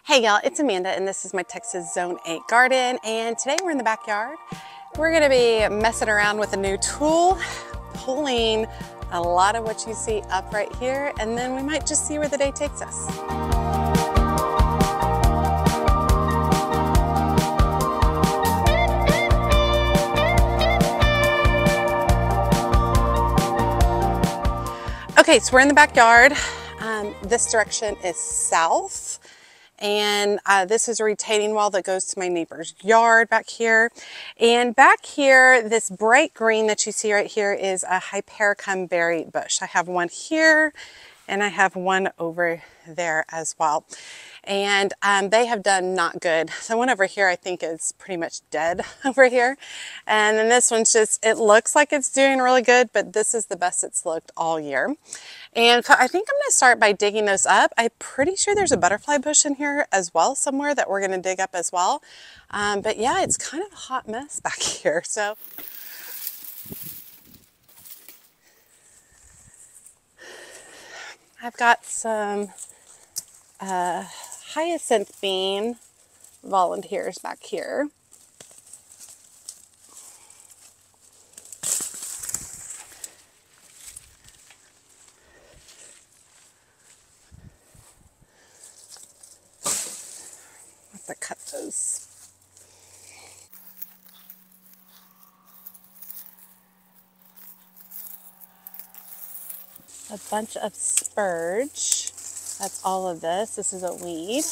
Hey y'all, it's Amanda and this is my Texas Zone 8 garden, and today we're in the backyard. We're gonna be messing around with a new tool, pulling a lot of what you see up right here, and then we might just see where the day takes us. Okay, so we're in the backyard. This direction is south. And this is a retaining wall that goes to my neighbor's yard back here. And back here, this bright green that you see right here is a hypericum berry bush. I have one here and I have one over there as well. And they have done not good. So one over here I think is pretty much dead over here. And then this one's just, it looks like it's doing really good, but this is the best it's looked all year. And I think I'm going to start by digging those up. I'm pretty sure there's a butterfly bush in here as well somewhere that we're going to dig up as well. But yeah, it's kind of a hot mess back here. So I've got some hyacinth bean volunteers back here. To cut those. A bunch of spurge. That's all of this. This is a weed.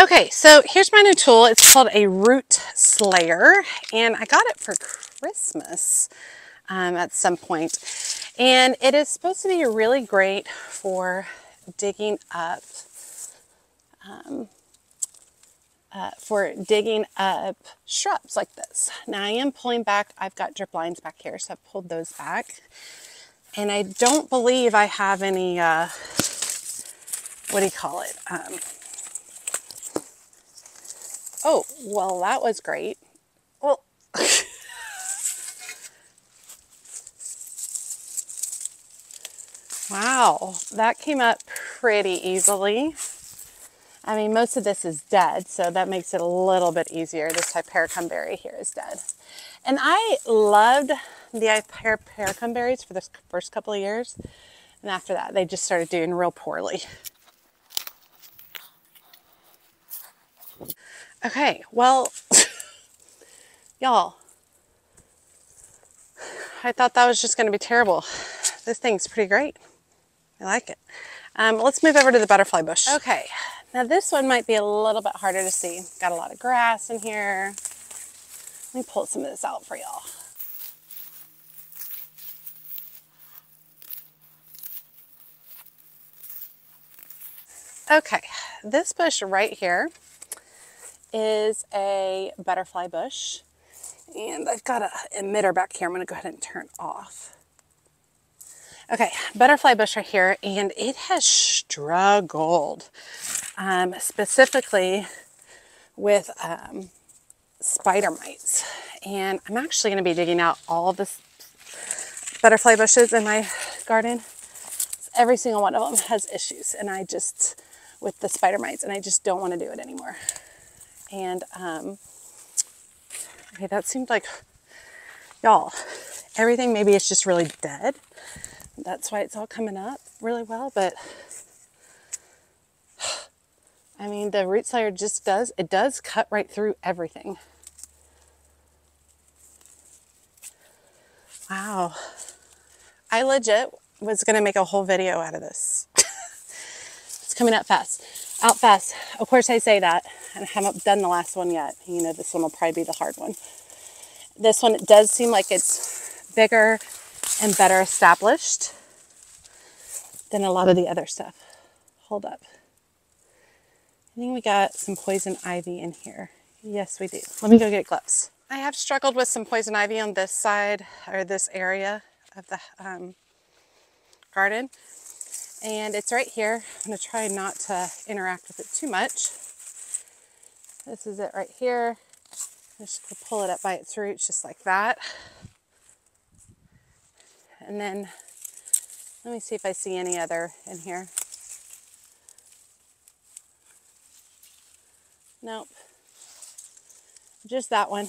Okay, so here's my new tool. It's called a root slayer, and I got it for Christmas at some point. And it is supposed to be really great for digging up, shrubs like this. Now I am pulling back. I've got drip lines back here, so I've pulled those back. And I don't believe I have any, what do you call it? Oh, well, that was great. Well, wow, that came up pretty easily. I mean, most of this is dead, so that makes it a little bit easier. This hypericum berry here is dead. And I loved the hypericum berries for the first couple of years. And after that, they just started doing real poorly. Okay, well, y'all, I thought that was just going to be terrible. This thing's pretty great. I like it. Let's move over to the butterfly bush. Okay, now this one might be a little bit harder to see. Got a lot of grass in here. Let me pull some of this out for y'all. Okay, this bush right here is a butterfly bush, and I've got an emitter back here. I'm going to go ahead and turn off. Okay, butterfly bush right here, and it has struggled, specifically with spider mites. And I'm actually going to be digging out all the butterfly bushes in my garden. Every single one of them has issues, and I just, with the spider mites, and I just don't want to do it anymore. And, okay, that seemed like, y'all, everything maybe it's just really dead. That's why it's all coming up really well, but, I mean, the root slayer just does, it does cut right through everything. Wow. I legit was going to make a whole video out of this. It's coming up fast. Out fast. Of course I say that, and I haven't done the last one yet. You know, this one will probably be the hard one. This one, it does seem like it's bigger and better established than a lot of the other stuff. Hold up. I think we got some poison ivy in here. Yes, we do. Let me go get gloves. I have struggled with some poison ivy on this side, or this area of the garden. And it's right here. I'm going to try not to interact with it too much. This is it right here. I'm just going to pull it up by its roots just like that. And then let me see if I see any other in here. Nope. Just that one.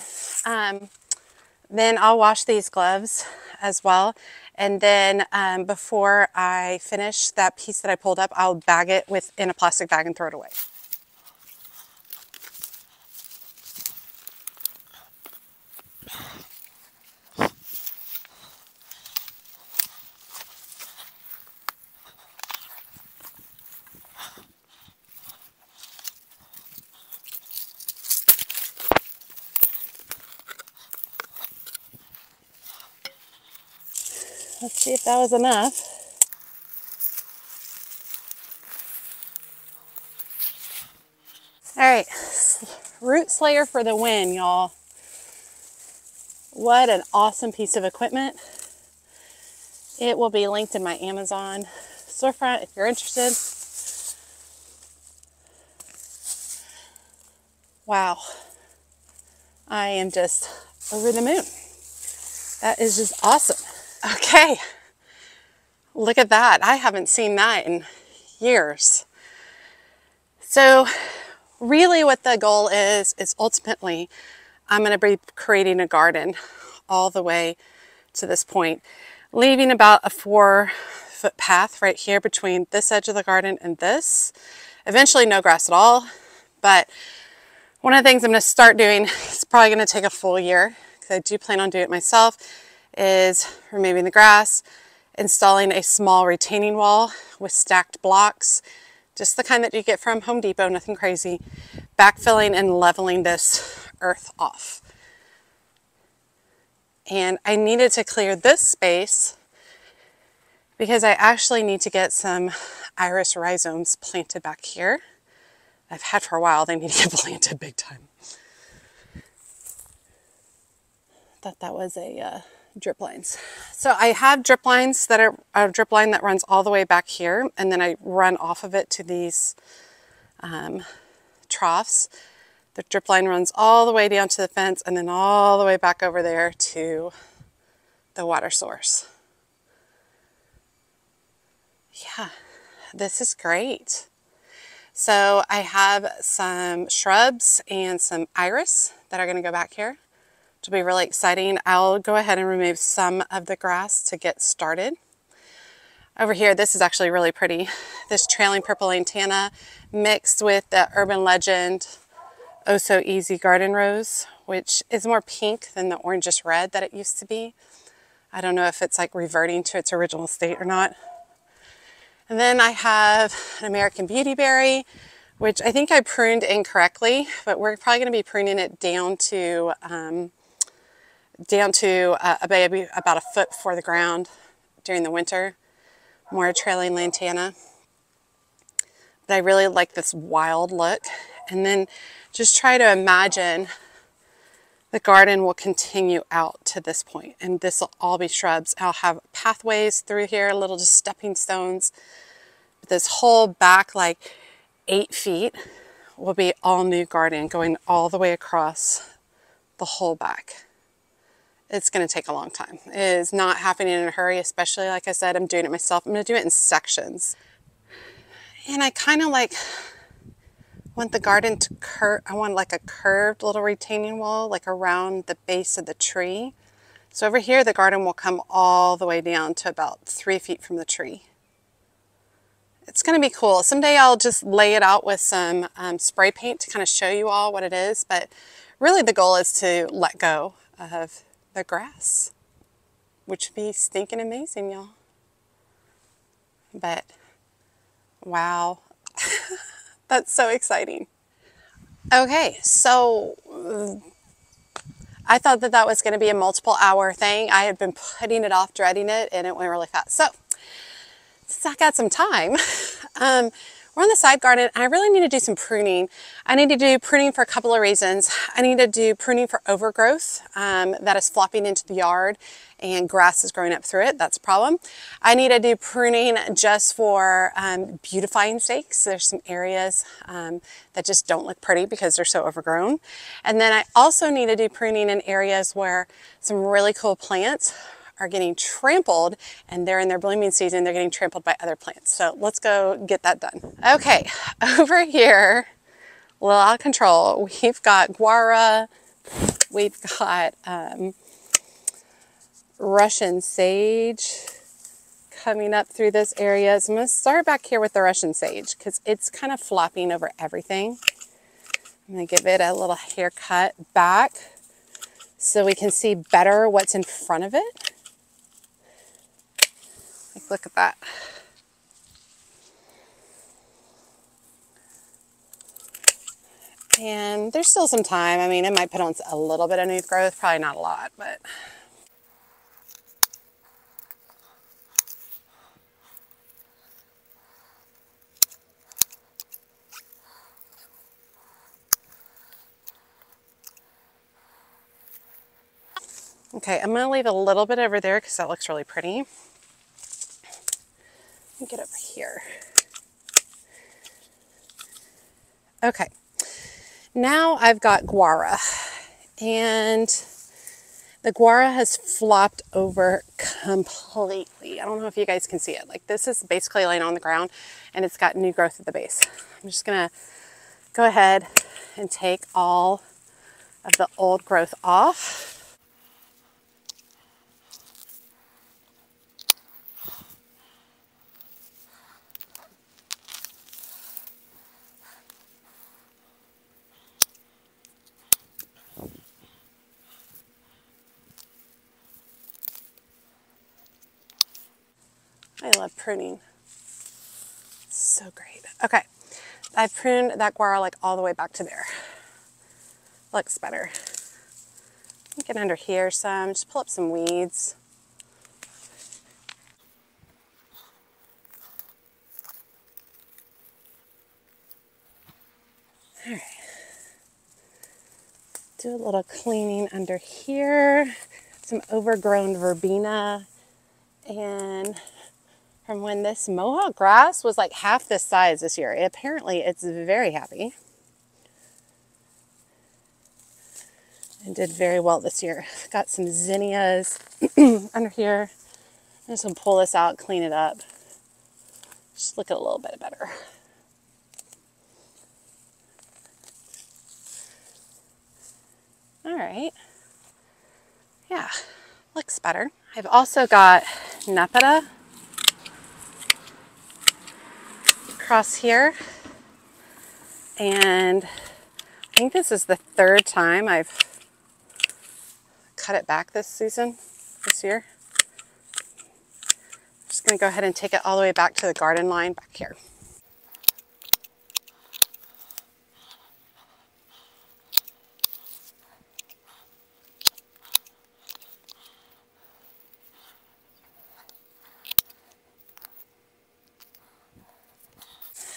Then I'll wash these gloves as well. And then before I finish that piece that I pulled up, I'll bag it in a plastic bag and throw it away. Let's see if that was enough. All right, root slayer for the win, y'all. What an awesome piece of equipment. It will be linked in my Amazon storefront if you're interested. Wow. I am just over the moon. That is just awesome. Okay. Look at that. I haven't seen that in years. So really what the goal is ultimately I'm going to be creating a garden all the way to this point, leaving about a 4-foot path right here between this edge of the garden and this. Eventually no grass at all, but one of the things I'm going to start doing, it's probably going to take a full year because I do plan on doing it myself, is removing the grass, installing a small retaining wall with stacked blocks, just the kind that you get from Home Depot, nothing crazy, backfilling and leveling this earth off. And I needed to clear this space because I actually need to get some iris rhizomes planted back here. I've had for a while, they need to get planted big time. Thought that was a drip lines. So I have drip lines that are a drip line that runs all the way back here, and then I run off of it to these troughs. The drip line runs all the way down to the fence and then all the way back over there to the water source. Yeah, this is great. So I have some shrubs and some iris that are going to go back here, which will be really exciting. I'll go ahead and remove some of the grass to get started. Over here, this is actually really pretty. This trailing purple lantana mixed with the urban legend Oh So Easy garden rose, which is more pink than the orangish red that it used to be. I don't know if it's like reverting to its original state or not. And then I have an American Beautyberry, which I think I pruned incorrectly, but we're probably going to be pruning it down to maybe about a foot before the ground during the winter. More trailing lantana. But I really like this wild look. And then just try to imagine the garden will continue out to this point, and this will all be shrubs. I'll have pathways through here, little just stepping stones. But this whole back, like 8 feet, will be all new garden going all the way across the whole back. It's going to take a long time. It is not happening in a hurry, especially, like I said, I'm doing it myself. I'm going to do it in sections. And I kind of like want the garden to curve. I want like a curved little retaining wall, like around the base of the tree. So over here, the garden will come all the way down to about 3 feet from the tree. It's going to be cool. Someday I'll just lay it out with some spray paint to kind of show you all what it is. But really the goal is to let go of the grass, which would be stinking amazing, y'all. But wow. That's so exciting. Okay, so I thought that that was going to be a multiple hour thing. I had been putting it off, dreading it, and it went really fast. So since I got some time, We're on the side garden, and I really need to do some pruning. I need to do pruning for a couple of reasons. I need to do pruning for overgrowth that is flopping into the yard and grass is growing up through it. That's a problem. I need to do pruning just for beautifying sakes. There's some areas that just don't look pretty because they're so overgrown. And then I also need to do pruning in areas where some really cool plants are getting trampled, and they're in their blooming season, they're getting trampled by other plants. So let's go get that done. Okay, over here, a little out of control, we've got guara, we've got Russian sage coming up through this area. So I'm going to start back here with the Russian sage because it's kind of flopping over everything. I'm going to give it a little haircut back so we can see better what's in front of it. Like, look at that. And there's still some time. I mean, it might put on a little bit of new growth, probably not a lot, but. Okay, I'm gonna leave a little bit over there because that looks really pretty. Let me get over here. Okay, now I've got guara, and the guara has flopped over completely. I don't know if you guys can see it. Like, this is basically laying on the ground and it's got new growth at the base. I'm just gonna go ahead and take all of the old growth off. I love pruning. It's so great. Okay, I've pruned that guara like all the way back to there. Looks better. Get under here some, just pull up some weeds. All right. Do a little cleaning under here. Some overgrown verbena. And from when this mohawk grass was like half this size this year, apparently it's very happy. And did very well this year. Got some zinnias under here. I'm just gonna pull this out, clean it up. Just look a little bit better. All right. Yeah, looks better. I've also got Nepeta across here. And I think this is the third time I've cut it back this year. I'm just gonna go ahead and take it all the way back to the garden line back here.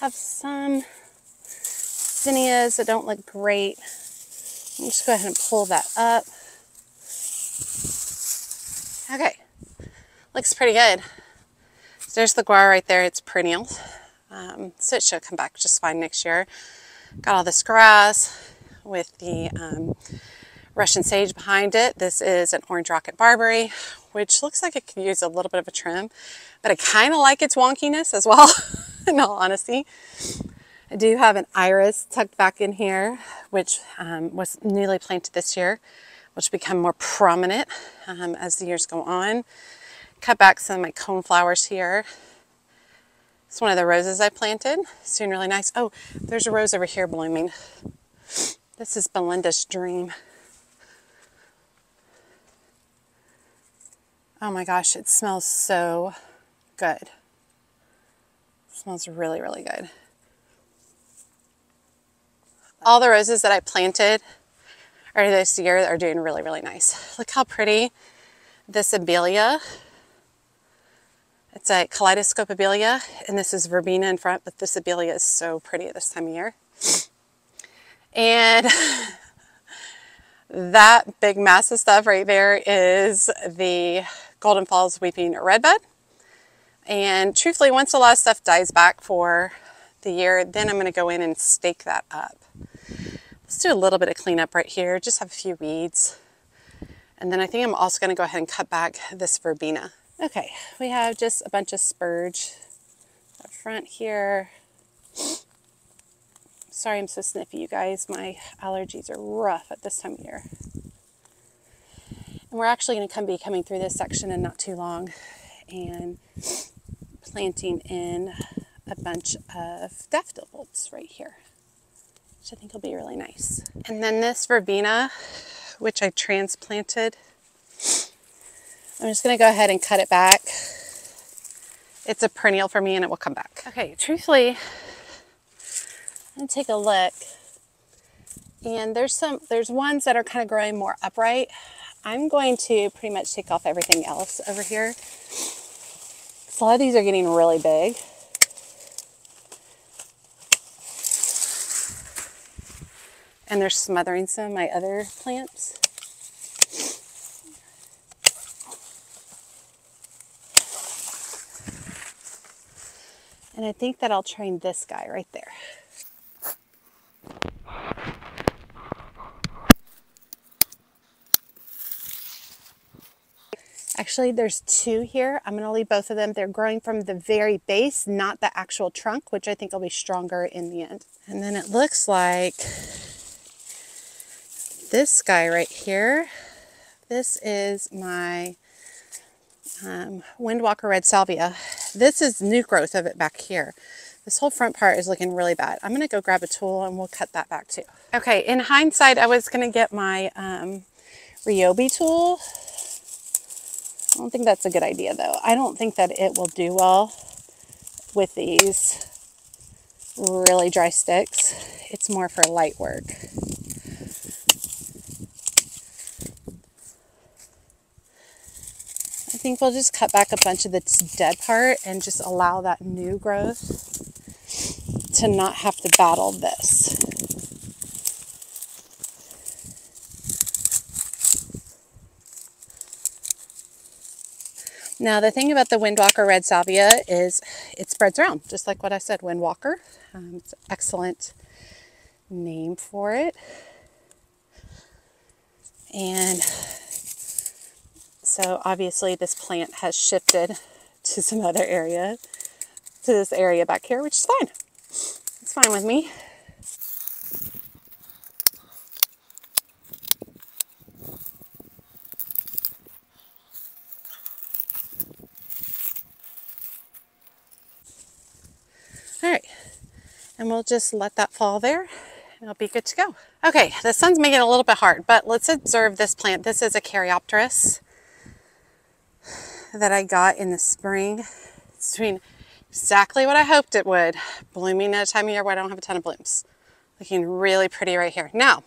Have some zinnias that don't look great. I'll just go ahead and pull that up. Okay, looks pretty good. So there's the guar right there. It's perennial, so it should come back just fine next year. Got all this grass with the Russian sage behind it. This is an orange rocket barberry, which looks like it could use a little bit of a trim, but I kind of like its wonkiness as well, in all honesty. I do have an iris tucked back in here, which was newly planted this year, which will become more prominent as the years go on. Cut back some of my cone flowers here. It's one of the roses I planted. It's doing really nice. Oh, there's a rose over here blooming. This is Belinda's Dream. Oh my gosh, it smells so good. It smells really, really good. All the roses that I planted this year are doing really, really nice. Look how pretty this Abelia It's a kaleidoscope abelia, and this is verbena in front, but this abelia is so pretty at this time of year. And that big mass of stuff right there is the Golden Falls Weeping Redbud. And truthfully, once a lot of stuff dies back for the year, then I'm going to go in and stake that up. Let's do a little bit of cleanup right here, just have a few weeds. And then I think I'm also going to go ahead and cut back this verbena. Okay, we have just a bunch of spurge up front here. Sorry I'm so sniffy, you guys. My allergies are rough at this time of year. And we're actually going to be coming through this section in not too long and planting in a bunch of daffodil bulbs right here, which I think will be really nice. And then this verbena, which I transplanted, I'm just going to go ahead and cut it back. It's a perennial for me and it will come back. Okay, truthfully, I'm going to take a look. And there's ones that are kind of growing more upright. I'm going to pretty much take off everything else over here. A lot of these are getting really big. And they're smothering some of my other plants. And I think that I'll train this guy right there. Actually, there's two here. I'm going to leave both of them. They're growing from the very base, not the actual trunk, which I think will be stronger in the end. And then it looks like this guy right here. This is my Windwalker Red Salvia. This is new growth of it back here. This whole front part is looking really bad. I'm going to go grab a tool and we'll cut that back too. Okay, in hindsight, I was going to get my Ryobi tool. I don't think that's a good idea though. I don't think that it will do well with these really dry sticks. It's more for light work. I think we'll just cut back a bunch of the dead part and just allow that new growth to not have to battle this. Now the thing about the Windwalker Red Salvia is it spreads around, just like what I said, Windwalker. It's an excellent name for it. And so obviously this plant has shifted to some other area, to this area back here, which is fine. It's fine with me. All right, and we'll just let that fall there and it'll be good to go. Okay, the sun's making it a little bit hard, but let's observe this plant. This is a Caryopteris that I got in the spring. It's doing exactly what I hoped it would, blooming at a time of year where I don't have a ton of blooms. Looking really pretty right here. Now,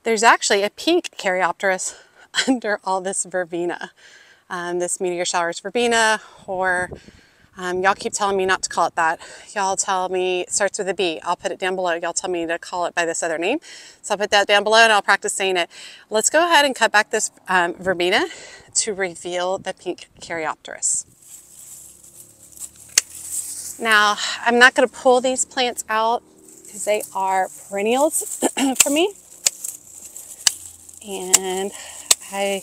there's actually a pink Caryopteris under all this verbena. This meteor showers verbena, or y'all keep telling me not to call it that. Y'all tell me it starts with a B. I'll put it down below. Y'all tell me to call it by this other name. So I'll put that down below and I'll practice saying it. Let's go ahead and cut back this verbena to reveal the pink Caryopteris. Now, I'm not going to pull these plants out because they are perennials for me. And I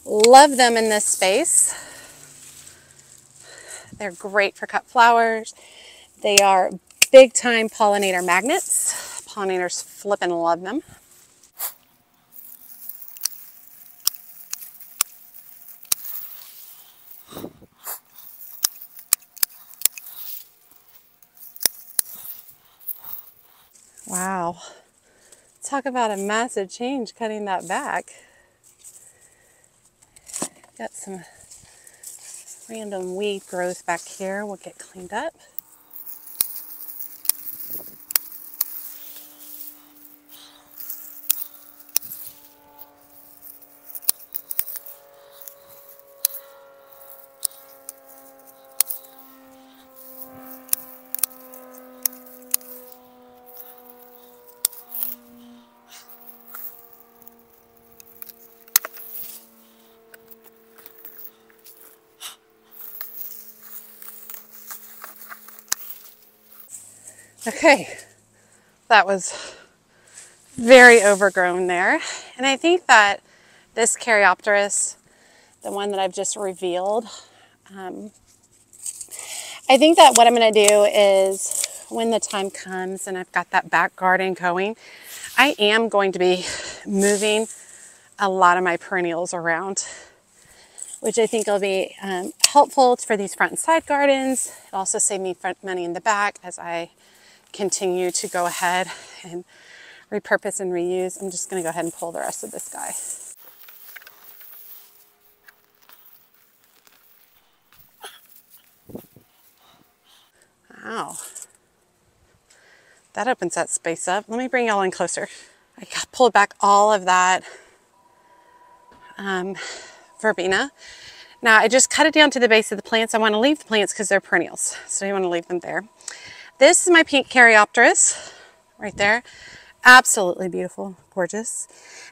love them in this space. They're great for cut flowers. They are big time pollinator magnets. Pollinators flippin' love them. Wow. Talk about a massive change cutting that back. Got some random weed growth back here. We'll get cleaned up. Okay, that was very overgrown there. And I think that this Caryopteris, the one that I've just revealed, I think that what I'm going to do is when the time comes and I've got that back garden going, I am going to be moving a lot of my perennials around, which I think will be helpful for these front and side gardens. It'll also save me money in the back as I continue to go ahead and repurpose and reuse. I'm just going to go ahead and pull the rest of this guy. Wow. That opens that space up. Let me bring y'all in closer. I pulled back all of that verbena. Now I just cut it down to the base of the plants. I want to leave the plants because they're perennials, so you want to leave them there. This is my pink Caryopteris right there. Absolutely beautiful, gorgeous.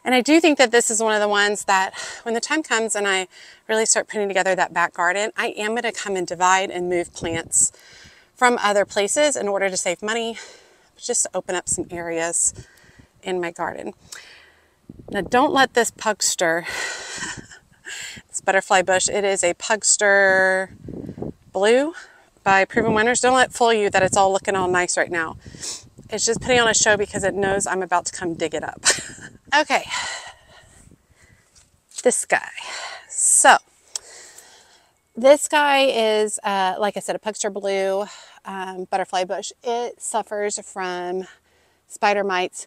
And I do think that this is one of the ones that when the time comes and I really start putting together that back garden, I am going to come and divide and move plants from other places in order to save money, just to open up some areas in my garden. Now don't let this pugster, this butterfly bush, it is a pugster blue by Proven Winners. Don't let it fool you that it's all looking all nice right now. It's just putting on a show because it knows I'm about to come dig it up. Okay, this guy. So this guy is, like I said, a pugster blue butterfly bush. It suffers from spider mites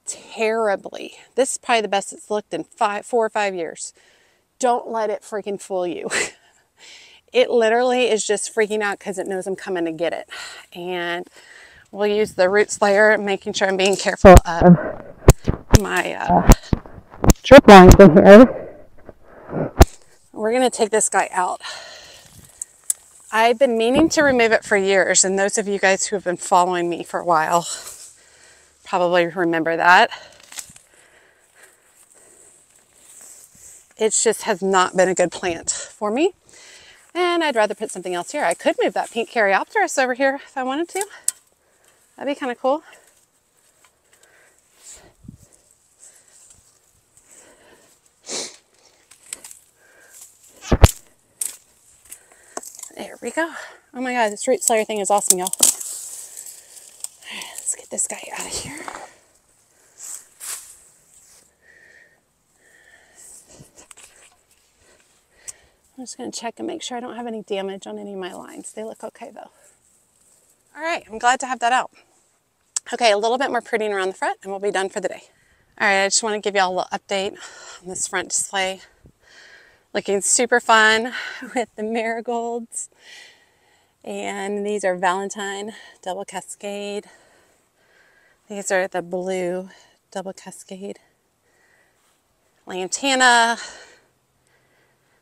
terribly. This is probably the best it's looked in 4 or 5 years. Don't let it freaking fool you. It literally is just freaking out because it knows I'm coming to get it. And we'll use the root slayer, making sure I'm being careful of my drip lines in here. We're going to take this guy out. I've been meaning to remove it for years, and those of you guys who have been following me for a while probably remember that. It just has not been a good plant for me, and I'd rather put something else here. I could move that pink Caryopteris over here if I wanted to. That'd be kind of cool. There we go. Oh my God, this root slayer thing is awesome, y'all. All right, let's get this guy out of here. I'm just going to check and make sure I don't have any damage on any of my lines. They look okay though. All right, I'm glad to have that out. Okay, a little bit more pruning around the front and we'll be done for the day. All right, I just want to give y'all a little update on this front display. Looking super fun with the marigolds. And these are Valentine double cascade. These are the blue double cascade. Lantana.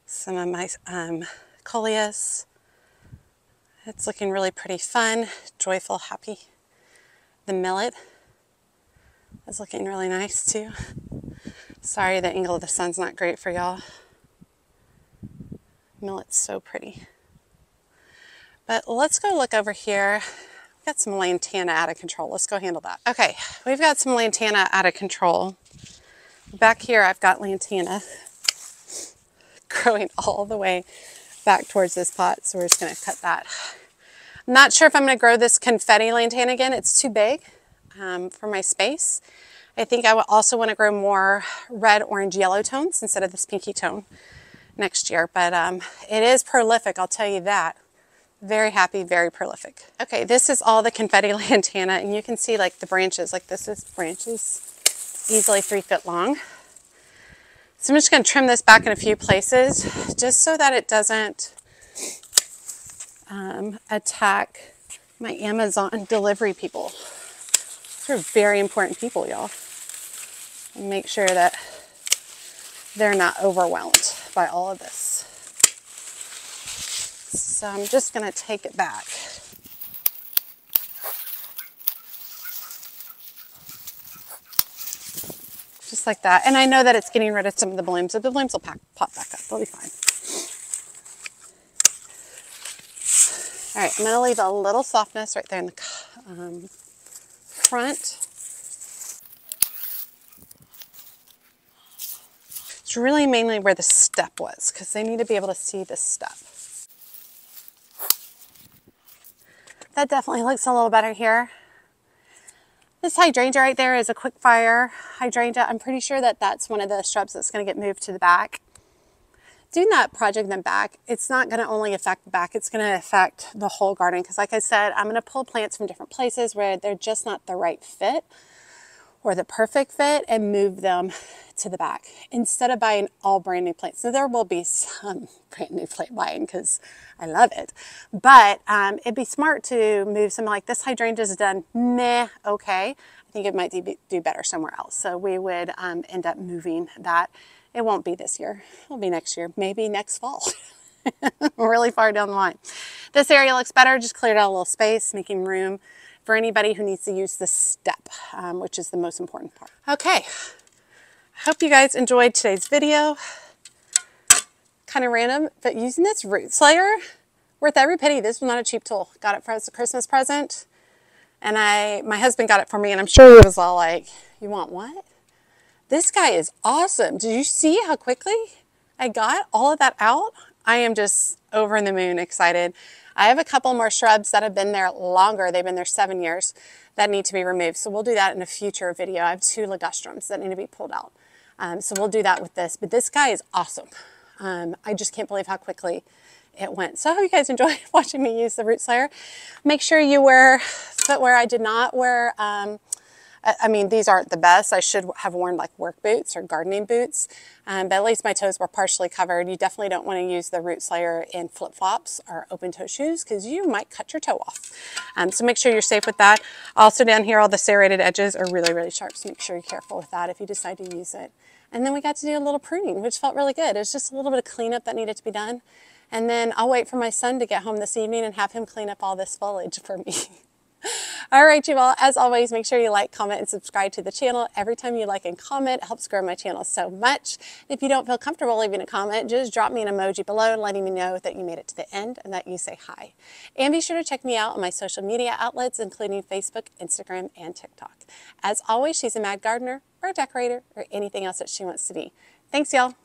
Some of my coleus. It's looking really pretty fun, joyful, happy. The millet is looking really nice too. Sorry, the angle of the sun's not great for y'all. Millet's so pretty. But let's go look over here. We've got some lantana out of control. Let's go handle that. Okay, we've got some lantana out of control. Back here, I've got lantana growing all the way back towards this pot, so we're just going to cut that. I'm not sure if I'm going to grow this confetti lantana again. It's too big for my space. I think I will also want to grow more red, orange, yellow tones instead of this pinky tone next year, but it is prolific, I'll tell you that. Very happy, very prolific. Okay, this is all the confetti lantana, and you can see like the branches, like this is branches easily 3 feet long. So I'm just going to trim this back in a few places just so that it doesn't attack my Amazon delivery people. These are very important people, y'all. And make sure that they're not overwhelmed by all of this. So I'm just going to take it back. Just like that. And I know that it's getting rid of some of the blooms, so the blooms will pop back up. They'll be fine. All right, I'm going to leave a little softness right there in the front. It's really mainly where the step was, because they need to be able to see the step. That definitely looks a little better here. This hydrangea right there is a quick fire hydrangea. I'm pretty sure that that's one of the shrubs that's going to get moved to the back. Doing that project in the back, it's not going to only affect the back, it's going to affect the whole garden. Because like I said, I'm going to pull plants from different places where they're just not the right fit or the perfect fit and move them to the back instead of buying all brand new plants. So there will be some brand new plant buying because I love it. But it'd be smart to move something like this. Hydrangea's done meh, okay. I think it might do better somewhere else. So we would end up moving that. It won't be this year. It'll be next year, maybe next fall. Really far down the line. This area looks better. Just cleared out a little space, making room for anybody who needs to use this step, which is the most important part. Okay, I hope you guys enjoyed today's video. Kind of random, but using this root slayer, worth every penny. This was not a cheap tool. Got it for as a Christmas present, and my husband got it for me, and I'm sure he was all like, "You want what?" This guy is awesome. Did you see how quickly I got all of that out? I am just over the moon excited. I have a couple more shrubs that have been there longer. They've been there 7 years that need to be removed. So we'll do that in a future video. I have 2 ligustrums that need to be pulled out. So we'll do that with this. But this guy is awesome. I just can't believe how quickly it went. So I hope you guys enjoyed watching me use the root slayer. Make sure you wear footwear. I did not wear... I mean, these aren't the best. I should have worn like work boots or gardening boots, but at least my toes were partially covered. You definitely don't want to use the root slayer in flip-flops or open-toe shoes because you might cut your toe off. So make sure you're safe with that. Also down here, all the serrated edges are really, really sharp, so make sure you're careful with that if you decide to use it. And then we got to do a little pruning, which felt really good. It was just a little bit of cleanup that needed to be done. And then I'll wait for my son to get home this evening and have him clean up all this foliage for me. All right, you all, as always, make sure you like, comment, and subscribe to the channel. Every time you like and comment, it helps grow my channel so much. If you don't feel comfortable leaving a comment, just drop me an emoji below letting me know that you made it to the end and that you say hi. And be sure to check me out on my social media outlets, including Facebook, Instagram, and TikTok. As always, she's a mad gardener or a decorator or anything else that she wants to be. Thanks, y'all.